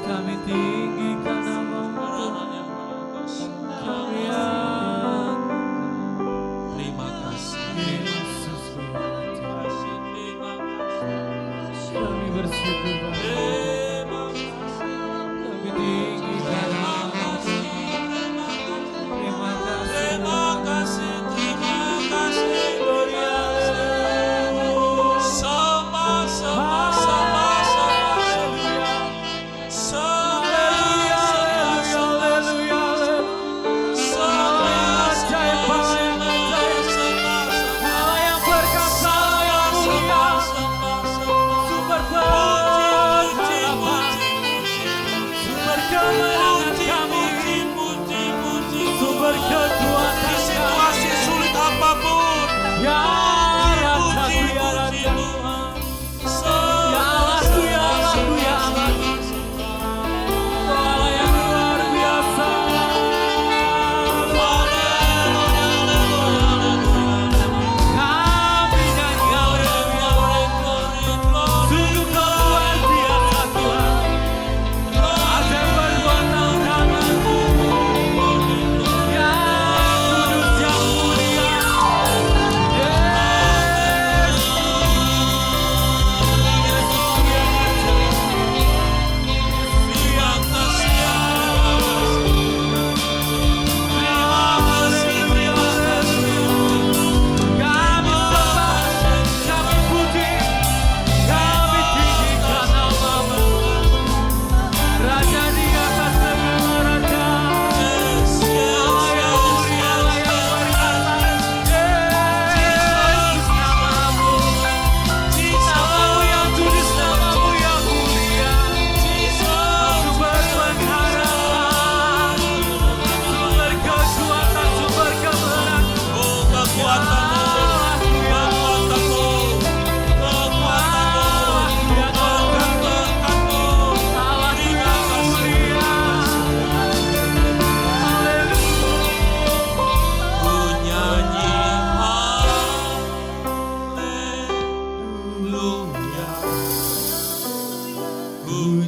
S2: Kami tinggikan nama-Mu Tuhan. Kami agungkan
S3: terima kasih,
S2: Yesus Tuhan.
S3: terima kasih,
S2: Kami bersyukur Bapa.
S3: terima kasih.
S2: Kami tinggikan nama-Mu. Terima kasih.
S3: Terima kasih, terima kasih.
S2: Gloria.
S3: Sembah, sembah, sembah, sembah,
S2: Haleluya.
S3: sembah,
S2: Haleluya.
S3: sembah,
S2: Haleluya.
S3: sembah,
S2: Ajaib, Allah yang ajaib.
S3: sembah,
S2: Allah yang perkasa, Allah yang mulia.
S3: sembah, sembah.
S2: Sumber
S3: Puji,
S2: pengharapan.
S3: puji,
S2: Sumber kemenangan
S3: puji,
S2: kami.
S3: puji, puji, puji.
S2: Sumber
S3: Di
S2: kekuatan
S3: situasi
S2: kami.
S3: sulit apapun,
S2: Ya Rajaku,
S3: puji,
S2: ya
S3: puji,
S2: Rajaku. Ya Allahku, ya Allahku, ya Allahku. Kau Allah yang luar biasa. Kami nyanyi haleluya. Sungguh Kau luar biasa Tuhan. Ajaib perbuatan tangan-Mu. Yang kudus, yang mulia. Yesus. Yesus yang ajaib. Kami sembah, kami puji, kami tinggikan nama-Mu. Raja di atas segala raja, Allah yang mulia, Allah yang perkasa. Yesus nama-Mu, nama-Mu yang kudus, nama-Mu yang mulia. Sumber pengharapan, sumber kekuatan, sumber kemenangan.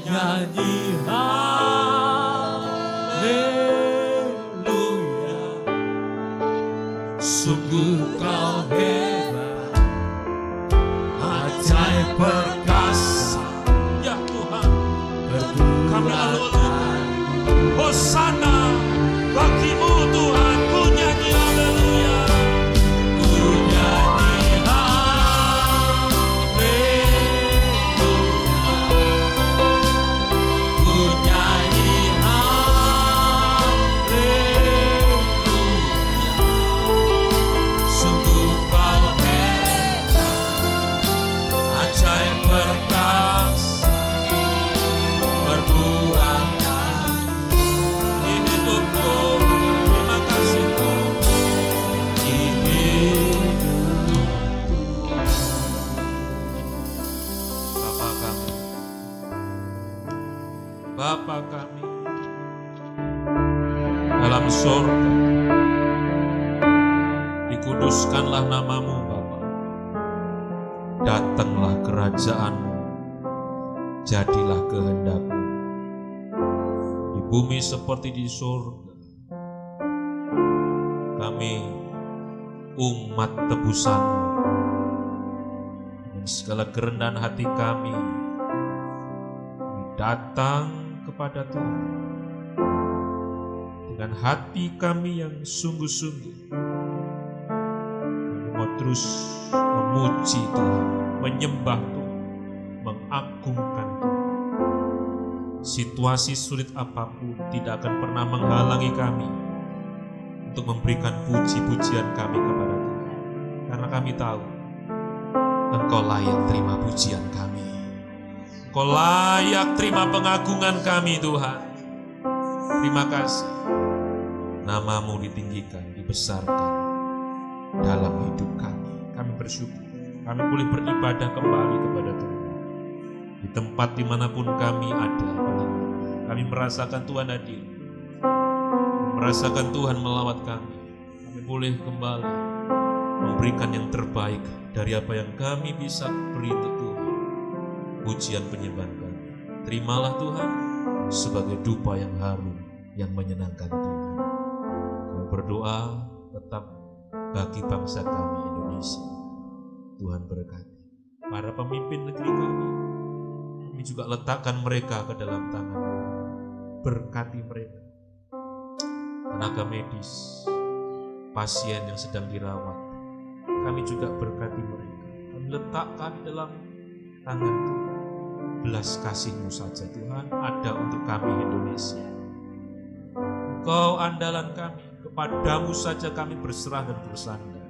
S2: Nyanyi haleluya. Sungguh Kau hebat, ajaib perkasa,
S3: Ya Tuhan, kami lalu
S2: perbuatan.
S3: Hosana bagimu Tuhan, ku nyanyi haleluya.
S2: Ku nyanyi haleluya. Ku nyanyi haleluya. Sungguh Kau hebat, ajaib perkasa, perbuatan.
S3: Di hidupku, terima kasih Tuhan. Bapa kami dalam surga, dikuduskanlah nama-Mu Bapa. Datanglah kerajaan-Mu, jadilah kehendak-Mu di bumi seperti di surga. Kami umat tebusan-Mu, dengan segala kerendahan hati kami datang kepada Tuhan dengan hati kami yang sungguh-sungguh. Kami mau terus memuji Tuhan, menyembah Tuhan, mengagungkan Tuhan. Situasi sulit apapun tidak akan pernah menghalangi kami untuk memberikan puji-pujian kami kepada Tuhan. Karena kami tahu Engkau layak terima pujian kami. Engkau layak terima pengagungan kami Tuhan. Terima kasih. Nama-Mu ditinggikan, dibesarkan dalam hidup kami. Kami bersyukur. Kami boleh beribadah kembali kepada Tuhan. Di tempat dimanapun kami ada, kami merasakan Tuhan hadir. Merasakan Tuhan melawat kami. Kami boleh kembali memberikan yang terbaik dari apa yang kami bisa beri untuk Tuhan. Pujian penyembahan kami. Terimalah Tuhan sebagai dupa yang harum yang menyenangkan Tuhan. Kami berdoa tetap bagi bangsa kami Indonesia. Tuhan berkati para pemimpin negeri kami. Kami juga letakkan mereka ke dalam tangan. Berkati mereka. Tenaga medis, pasien yang sedang dirawat, kami juga berkati mereka. Kami letakkan dalam tangan Tuhan. Belas kasih-Mu saja Tuhan ada untuk kami Indonesia. Engkau andalan kami, kepadamu saja kami berserah dan bersandar.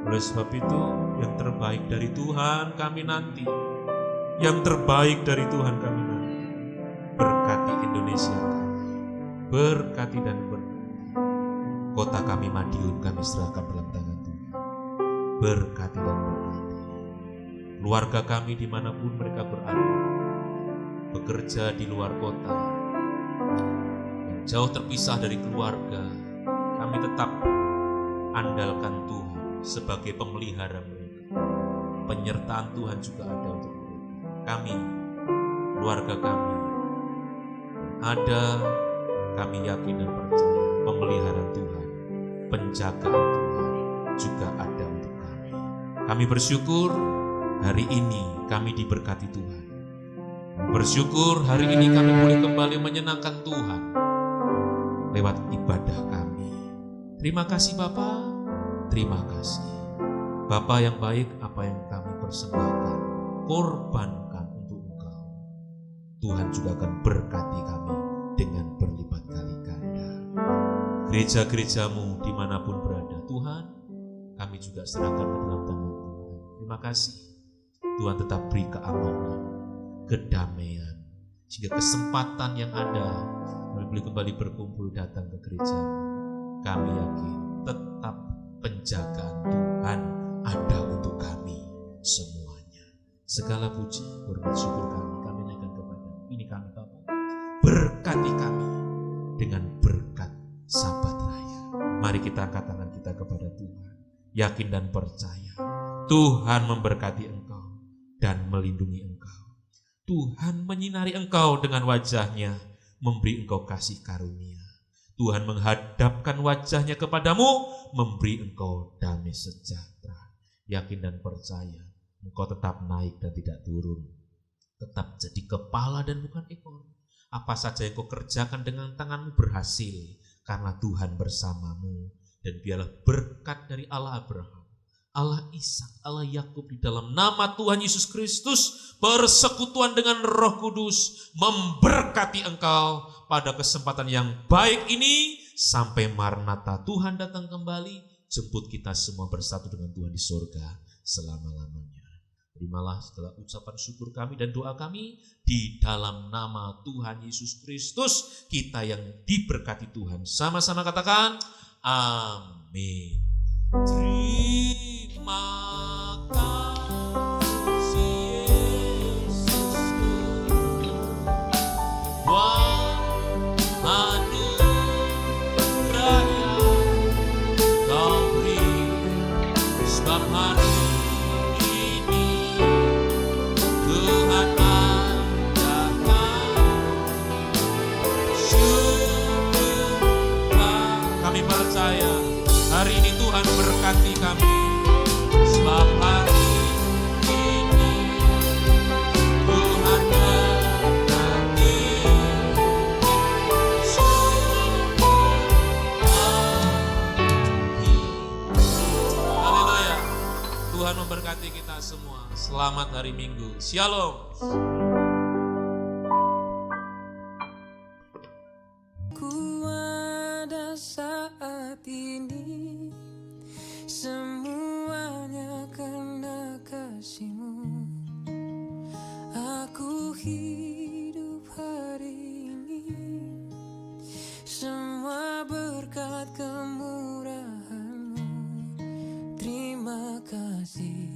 S3: Oleh sebab itu, yang terbaik dari Tuhan kami nanti. Yang terbaik dari Tuhan kami nanti. Berkati Indonesia kami. Berkati dan berkati. Kota kami Madiun kami serahkan dalam tangan Tuhan. Berkati dan berkati. Keluarga kami dimanapun mereka berada. Bekerja di luar kota. Yang jauh terpisah dari keluarga. Kami tetap andalkan Tuhan sebagai pemelihara mereka. Penyertaan Tuhan juga ada untuk mereka. Kami, keluarga kami, ada, kami yakin dan percaya pemeliharaan Tuhan, penjagaan Tuhan juga ada untuk kami. Kami bersyukur hari ini kami diberkati Tuhan. Bersyukur hari ini kami boleh kembali menyenangkan Tuhan lewat ibadah kami. Terima kasih Bapa, terima kasih. Bapa yang baik, apa yang kami persembahkan, korbankan untuk Engkau. Tuhan juga akan berkati kami dengan berlipat kali ganda. Gereja-gereja-Mu dimanapun berada, Tuhan, kami juga serahkan ke dalam tangan Tuhan. Terima kasih. Tuhan tetap beri keamanan, kedamaian, sehingga kesempatan yang ada, kami boleh kembali berkumpul datang ke gereja. Kami yakin tetap penjagaan Tuhan ada untuk kami semuanya. Segala puji, hormat, syukur kami naikkan kepada ini kami Bapa. Berkati kami dengan berkat Sabat Raya. Mari kita angkat tangan kita kepada Tuhan. Yakin dan percaya Tuhan memberkati engkau dan melindungi engkau. Tuhan menyinari engkau dengan wajah-Nya, memberi engkau kasih karunia. Tuhan menghadapkan wajah-Nya kepadamu, memberi engkau damai sejahtera. Yakin dan percaya, engkau tetap naik dan tidak turun. Tetap jadi kepala dan bukan ekor. Apa saja yang kau kerjakan dengan tanganmu berhasil, karena Tuhan bersamamu. Dan biarlah berkat dari Allah Abraham, Allah Ishak, Allah Yakub di dalam nama Tuhan Yesus Kristus, persekutuan dengan Roh Kudus memberkati engkau pada kesempatan yang baik ini sampai Maranatha Tuhan datang kembali, jemput kita semua bersatu dengan Tuhan di surga selama-lamanya. Terimalah segala ucapan syukur kami dan doa kami di dalam nama Tuhan Yesus Kristus, kita yang diberkati Tuhan. Sama-sama katakan amin. Terima kasih Yesusku, buat anugerah yang Kau beri, sebab hari ini Tuhan adakan syukur. Kami percaya hari ini Tuhan berkati kami, sebab hari ini Tuhan berkati. Syukur. Haleluya. Selamat hari Minggu. Shalom.
S4: Ku ada saat ini, semuanya karena kasih-Mu. Aku hidup hari ini, semua berkat kemurahan-Mu. Terima kasih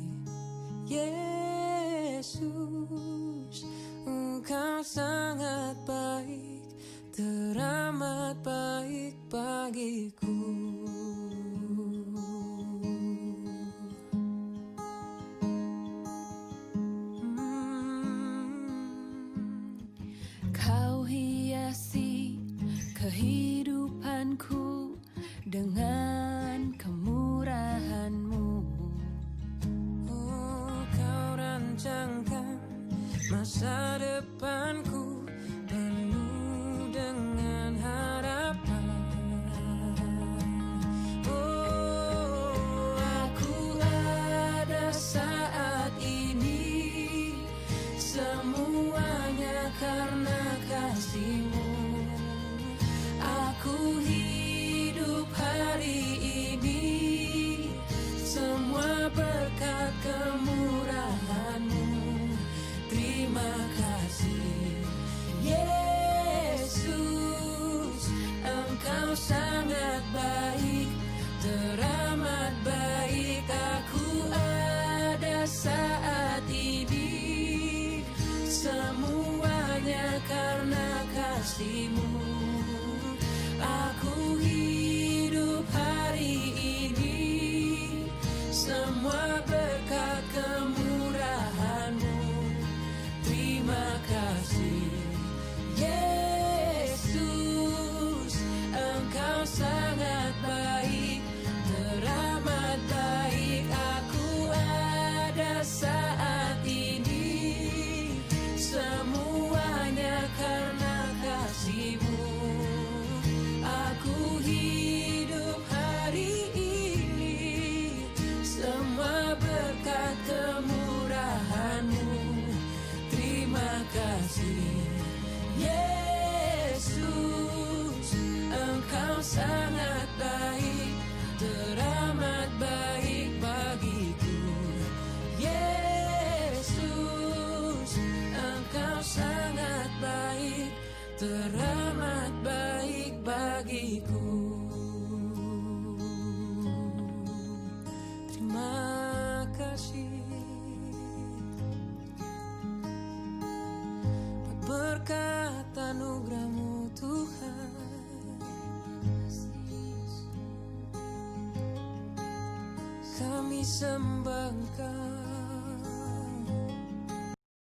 S4: Yesus, Engkau sangat baik, teramat baik bagiku. Kau hiasi kehidupanku dengan kemurahan-Mu. Oh, Kau rancangkan masa depanku penuh dengan harapan. Oh, aku ada saat ini, semuanya karena kasih-Mu. Aku hidup hari ini, semua berkat kemurahan-Mu. Terima kasih Yesus, Engkau sangat baik, teramat baik. Aku ada saat ini, semuanya karena kasih-Mu. Aku hidup hari ini, semua berkat kemurahan-Mu. Terima kasih Yesus, Engkau sangat baik, teramat baik. Aku ada saat ini, semuanya karena kasih-Mu. Aku hidup hari ini, semua berkat kemurahan-Mu. Terima kasih Yesus, Engkau sangat baik, teramat baik bagiku. Yesus, Engkau sangat baik, teramat baik bagiku. Terima kasih buat berkat anugerah-Mu Tuhan. Kami sembah Engkau.